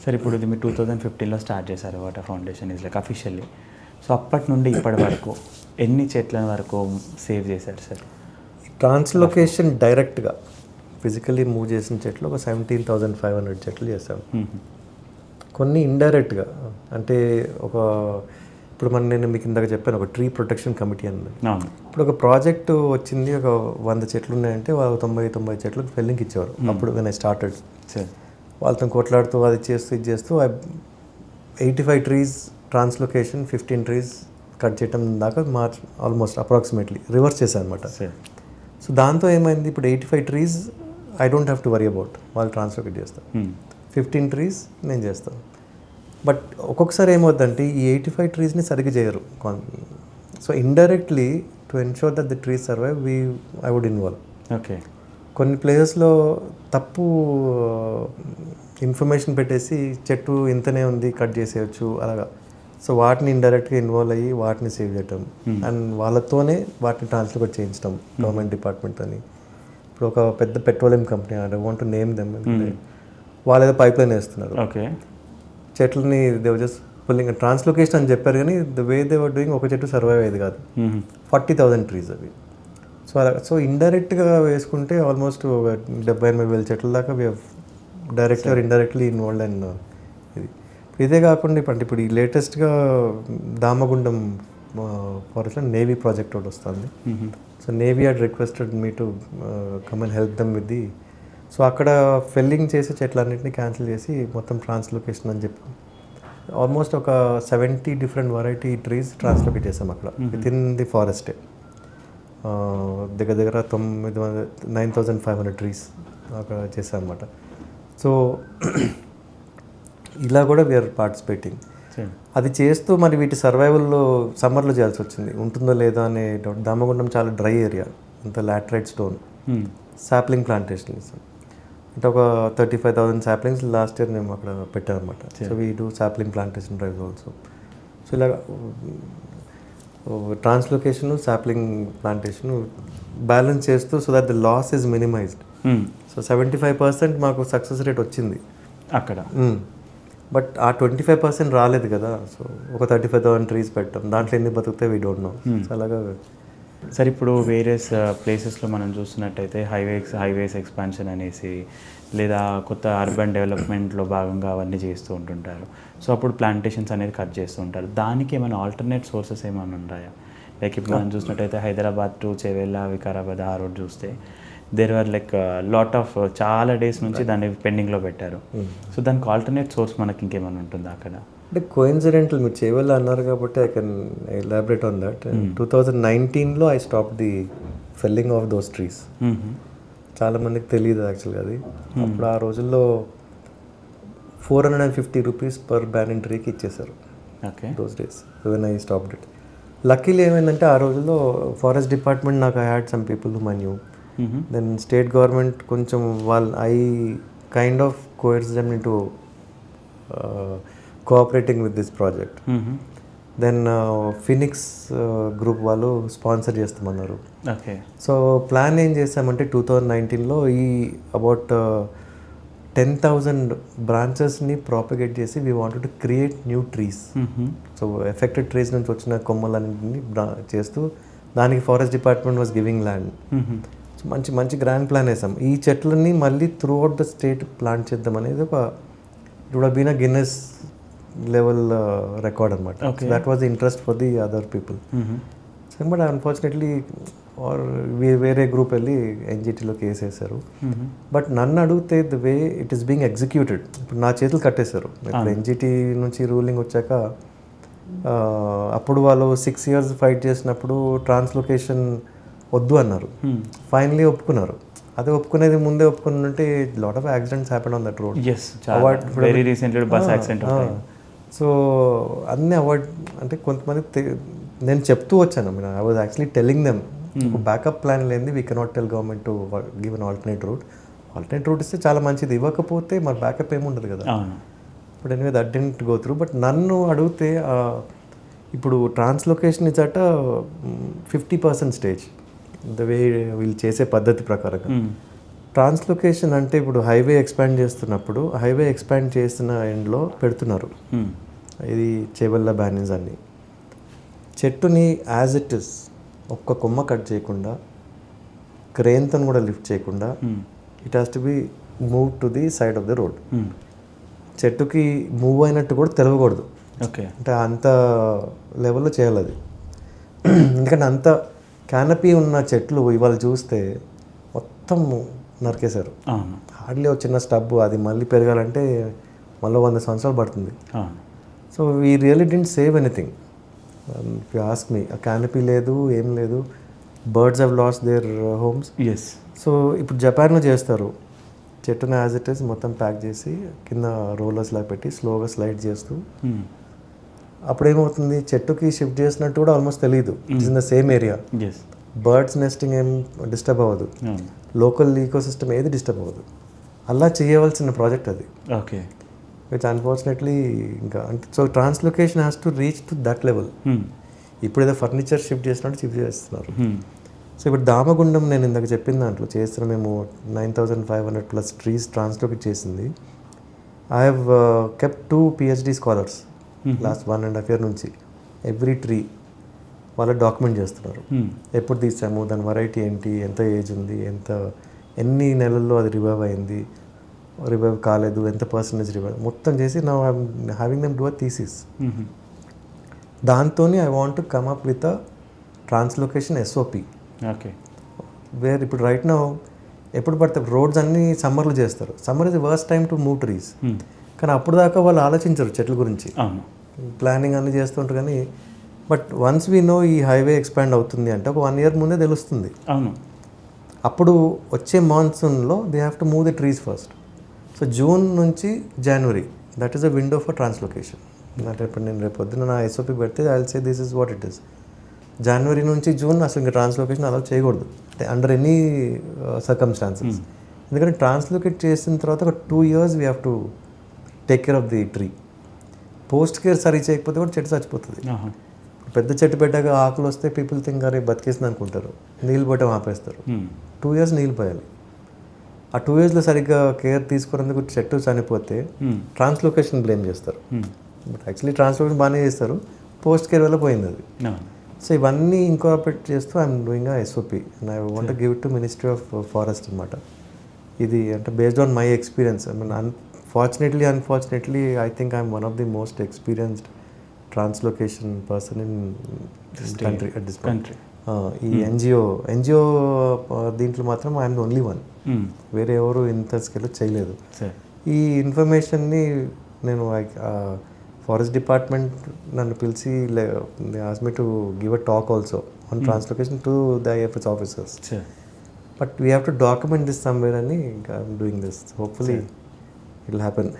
Sir ఇప్పుడు ఇది మీరు 2015లో స్టార్ట్ చేశారు water foundation is like officially. So అప్పటి నుండి ఇప్పటి వరకు ఎన్ని చెట్ల వరకు సేవ్ చేశారు సార్? ట్రాన్స్లొకేషన్ డైరెక్ట్గా ఫిజికల్లీ మూవ్ చేసిన చెట్లు ఒక 17,500 చెట్లు చేసాం. కొన్ని ఇండైరెక్ట్గా అంటే ఒక ఇప్పుడు నేను మీకు ఇందాక చెప్పాను ఒక ట్రీ ప్రొటెక్షన్ కమిటీ అన్నది. ఇప్పుడు ఒక ప్రాజెక్టు వచ్చింది, ఒక 100 చెట్లు ఉన్నాయంటే వాళ్ళు 90 చెట్లకు ఫెల్లింగ్కి ఇచ్చేవారు. అప్పుడు నేను స్టార్టెడ్ వాళ్ళతో కొట్లాడుతూ అది చేస్తూ ఇది చేస్తూ 85 ట్రీస్ ట్రాన్స్లొకేషన్, 15 ట్రీస్ కట్ చేయడం దాకా ఆల్మోస్ట్ అప్రాక్సిమేట్లీ రివర్స్ చేశాను అనమాట. సో దాంతో ఏమైంది, ఇప్పుడు 85 trees I don't have to worry about, వాళ్ళు ట్రాన్స్లొకేట్ చేస్తారు. 15 ట్రీస్ నేను చేస్తాను. బట్ ఒక్కొక్కసారి ఏమవుతుందంటే ఈ 85 ట్రీస్ని సరిగ్గా చేయరు. So indirectly to ensure that the trees survive I would involve. Okay. కొన్ని ప్లేసెస్లో తప్పు ఇన్ఫర్మేషన్ పెట్టేసి చెట్టు ఇంతనే ఉంది కట్ చేసేయచ్చు అలాగా. సో వాటిని ఇండైరెక్ట్గా ఇన్వాల్వ్ అయ్యి వాటిని సేవ్ చేయటం అండ్ వాళ్ళతోనే వాటిని ట్రాన్స్ఫర్ చేయించడం గవర్నమెంట్ డిపార్ట్మెంట్ అని. ఇప్పుడు ఒక పెద్ద petroleum company, I want to name them, వాళ్ళు ఏదో పైప్ లైన్ వేస్తున్నారు. ఓకే. చెట్లని దే జస్ట్ పుల్లింగ్ ట్రాన్స్లొకేషన్ అని చెప్పారు కానీ the way they were doing ఒక చెట్టు సర్వైవ్ అయ్యేది కాదు. 40,000 ట్రీస్ అవి. సో అలా సో ఇండైరెక్ట్గా వేసుకుంటే ఆల్మోస్ట్ 70,000 చెట్ల దాకా we directly or indirectly involved and ఇది. ఇదే కాకుండా ఇప్పుడు ఈ లేటెస్ట్గా దామగుండం ఫారెస్ట్లో నేవీ ప్రాజెక్ట్ ఒకటి వస్తుంది. So navy had requested me to come and help them with the. So అక్కడ ఫెల్లింగ్ చేసే చెట్లన్నింటినీ క్యాన్సిల్ చేసి మొత్తం ట్రాన్స్లొకేషన్ అని చెప్పి ఆల్మోస్ట్ ఒక 70 డిఫరెంట్ వెరైటీ ట్రీస్ ట్రాన్స్లొకేట్ చేసాం అక్కడ విత్ ఇన్ ది ఫారెస్టే. దగ్గర 9,500 ట్రీస్ అక్కడ చేసాం అన్నమాట. సో ఇలా కూడా వీఆర్ పార్టిసిపేటింగ్. అది చేస్తూ మరి వీటి సర్వైవల్లో సమ్మర్లో చేయాల్సి వచ్చింది, ఉంటుందో లేదో అనే డౌట్. దామగుండం చాలా డ్రై ఏరియా, అంత లాటరైట్ స్టోన్. సాప్లింగ్ ప్లాంటేషన్ ఇస్తాం అంటే ఒక 35,000 సాప్లింగ్స్ లాస్ట్ ఇయర్ మేము అక్కడ పెట్టామన్నమాట. So we do sapling plantation drives also. So ఇలా ట్రాన్స్లొకేషన్, సాప్లింగ్ ప్లాంటేషన్ బ్యాలెన్స్ చేస్తూ so that the loss is minimized. So 75% మాకు సక్సెస్ రేట్ వచ్చింది అక్కడ. బట్ ఆ 25% రాలేదు కదా. సో ఒక 35,000 ట్రీస్ పెట్టాం, దాంట్లో ఎన్ని బతుకుతాయి వీ డోంట్ నో. సో అలాగా సార్ ఇప్పుడు వేరియస్ ప్లేసెస్లో మనం చూస్తున్నట్టయితే హైవేస్ ఎక్స్పాన్షన్ అనేసి లేదా కొత్త అర్బన్ డెవలప్మెంట్లో భాగంగా అవన్నీ చేస్తూ ఉంటుంటారు. సో అప్పుడు ప్లాంటేషన్స్ అనేది కట్ చేస్తూ ఉంటారు. దానికి ఏమైనా ఆల్టర్నేట్ సోర్సెస్ ఏమైనా ఉన్నాయా? లైక్ ఇప్పుడు మనం చూసినట్టయితే హైదరాబాద్ టు చేవెళ్ళ, వికారాబాద్ ఆ రోడ్ చూస్తే there are like lot of చాలా డేస్ నుంచి దాన్ని పెండింగ్లో పెట్టారు. సో దానికి ఆల్టర్నేట్ సోర్స్ మనకి ఇంకేమైనా ఉంటుందా అక్కడ? అంటే కోఇన్సిడెంటల్ మీరు చేవెళ్ళ అన్నారు కాబట్టి I can elaborate on that. 2019లో I stop the felling of those trees. చాలామందికి తెలియదు యాక్చువల్గా అది. అప్పుడు ఆ రోజుల్లో 450 రూపీస్ పర్ బ్యానిన్ ట్రీకి ఇచ్చేసారు. Okay. Those days when I stopped it. Luckily ఏమైందంటే ఆ రోజుల్లో ఫారెస్ట్ డిపార్ట్మెంట్ నాకు I had some people whom I knew. Then state government కొంచెం I kind of coerce them into cooperating with this project. Then Phoenix group వాళ్ళు sponsor చేస్తామన్నారు. Okay. So plan ఏం చేసామంటే 2019లో ఈ అబౌట్ 10,000 బ్రాంచెస్ని ప్రాపగేట్ చేసి we wanted to create new trees. So affected trees నుంచి వచ్చిన కొమ్మలన్నింటినీ చేస్తూ దానికి forest department was giving land. So మంచి గ్రాండ్ ప్లాన్ వేసాం. ఈ చెట్లని మళ్ళీ throughout the state plant చేద్దాం అనేది ఒక it would have been a Guinness level record అనమాట. That was the interest for the other people. But unfortunately వేరే గ్రూప్ వెళ్ళి ఎన్జిటీలో కేసు వేశారు. బట్ నన్ను అడిగితే the way it is being executed, ఇప్పుడు నా చేతులు కట్టేశారు. ఇప్పుడు ఎన్జిటీ నుంచి రూలింగ్ వచ్చాక అప్పుడు వాళ్ళు 6 years ఫైట్ చేసినప్పుడు ట్రాన్స్లొకేషన్ వద్దు అన్నారు. ఫైనలీ ఒప్పుకున్నారు. అదే ఒప్పుకునేది ముందే ఒప్పుకున్నట్టే lot of accidents happen on that road. Very recently bus accident. So అన్నీ అవాయిడ్ అంటే కొంతమంది నేను చెప్తూ వచ్చాను. I was actually telling them backup plan లేనిది we cannot tell government to give an alternate route. Alternate route ఇస్తే చాలా మంచిది, ఇవ్వకపోతే మరి బ్యాకప్ ఏముండదు కదా. But anyway that didn't go through. But నన్ను అడిగితే ఇప్పుడు translocation is at 50% stage the way వీళ్ళు చేసే పద్ధతి ప్రకారంగా. ట్రాన్స్లొకేషన్ అంటే ఇప్పుడు హైవే ఎక్స్పాండ్ చేస్తున్నప్పుడు హైవే ఎక్స్పాండ్ చేసిన ఎండ్లో పెడుతున్నారు ఇది చేబల్ల బ్యానిన్స్ అన్ని. చెట్టుని యాజ్ ఇట్ ఇస్ ఒక్క కొమ్మ కట్ చేయకుండా క్రేన్తో కూడా లిఫ్ట్ చేయకుండా it has to be move to the side of the road. చెట్టుకి మూవ్ అయినట్టు కూడా తెలవకూడదు. ఓకే, అంటే అంత లెవెల్లో చేయాలి అది. ఎందుకంటే అంత క్యానపీ ఉన్న చెట్లు ఇవాళ చూస్తే మొత్తం నరికేశారు. అవును హార్డ్లీ ఒక చిన్న స్టబ్ అది మళ్ళీ పెరగాలంటే మళ్ళీ 100 సంవత్సరాలు పడుతుంది. అవును. So we really didn't save anything. You ask me, ఆ క్యానపీ లేదు, ఏం లేదు. Birds have lost their homes. Yes. So ఇప్పుడు జపాన్లో చేస్తారు, చెట్టును యాజ్ ఇట్ ఈస్ మొత్తం ప్యాక్ చేసి కింద రోలర్స్ లాగా పెట్టి స్లోగా స్లైడ్ చేస్తూ, అప్పుడేమవుతుంది చెట్టుకి షిఫ్ట్ చేసినట్టు కూడా ఆల్మోస్ట్ తెలియదు. It's in the same area. Yes. Birds nesting ఏం డిస్టర్బ్ అవ్వదు, అవును. లోకల్ ఈకోసిస్టమ్ ఏది డిస్టర్బ్ అవ్వదు. అలా చేయవలసిన ప్రాజెక్ట్ అది, ఓకే. విచ్ అన్ఫార్చునేట్లీ ఇంకా అంటే so translocation has to reach to that level. ఇప్పుడు ఏదో ఫర్నిచర్ షిఫ్ట్ చేసినట్టు షిఫ్ట్ చేస్తున్నారు. సో ఇప్పుడు దామగుండం నేను ఇందాక చెప్పిన దాంట్లో చేస్తున్న మేము 9,500+ ట్రీస్ ట్రాన్స్లొకేట్ చేసింది. I have kept 2 PhD scholars last 1.5 year నుంచి. ఎవ్రీ ట్రీ వాళ్ళు డాక్యుమెంట్ చేస్తున్నారు, ఎప్పుడు తీసాము, దాని వెరైటీ ఏంటి, ఎంత ఏజ్ ఉంది, ఎన్ని నెలల్లో అది రివైవ్ అయింది, రివైవ్ కాలేదు, ఎంత పర్సంటేజ్ రివైవ్, మొత్తం చేసి నా having them do a thesis. దాంతో I want to come up with a translocation SOP. Okay. Where ఇప్పుడు రైట్ నౌ ఎప్పుడు పడితే రోడ్స్ అన్నీ సమ్మర్లో చేస్తారు. Summer is the worst time to move trees. కానీ అప్పుడు దాకా వాళ్ళు ఆలోచించరు చెట్ల గురించి, అవును. ప్లానింగ్ అన్నీ చేస్తుంటారు. కానీ బట్ వన్స్ వీ నో ఈ హైవే ఎక్స్పాండ్ అవుతుంది అంటే ఒక 1 year ముందే తెలుస్తుంది. అవును. అప్పుడు వచ్చే మాన్సూన్లో they have to move the trees first. So June నుంచి జనవరి, that is a window for translocation. అంటే ఇప్పుడు నేను రేపు పొద్దున నా SOP పెడితే I will say this is what it is. జనవరి నుంచి జూన్ అసలు ఇంకా ట్రాన్స్లొకేషన్ అలా చేయకూడదు, అంటే అండర్ ఎనీ సర్కమ్స్టాన్సెస్. ఎందుకంటే ట్రాన్స్లొకేట్ చేసిన తర్వాత ఒక 2 years we have to take care of the tree. Post care సరి చేయకపోతే కూడా చెట్టు చచ్చిపోతుంది. పెద్ద చెట్టు పెట్టాక ఆకులు వస్తే పీపుల్ థింక్ అరే బతికేసింది అనుకుంటారు, నీళ్ళు పోయటం ఆపేస్తారు. 2 years నీళ్ళు పోయాలి. ఆ 2 yearsలో సరిగ్గా కేర్ తీసుకున్నందుకు చెట్టు చనిపోతే ట్రాన్స్లొకేషన్ బ్లేమ్ చేస్తారు. బట్ యాక్చువల్లీ ట్రాన్స్లొకేషన్ బాగానే చేస్తారు, పోస్ట్ కేర్ వల్ల పోయింది అది. సో ఇవన్నీ ఇంకార్పొరేట్ చేస్తూ I'm doing a SOP and I want to give it to ministry of forest అనమాట. ఇది అంటే based on my experience. I mean unfortunately I think I'm one of the most experienced translocation person in country at this point. ఈ NGO దీంట్లో మాత్రం I'm the only one, వేరే ఎవరు ఇంత scale చేయలేదు. ఈ ఇన్ఫర్మేషన్ని నేను ఫారెస్ట్ డిపార్ట్మెంట్ నన్ను పిలిచి ask me to give a talk also on translocation to the IFS officers. But we have to document this somewhere అని I'm doing this. Hopefully it will happen.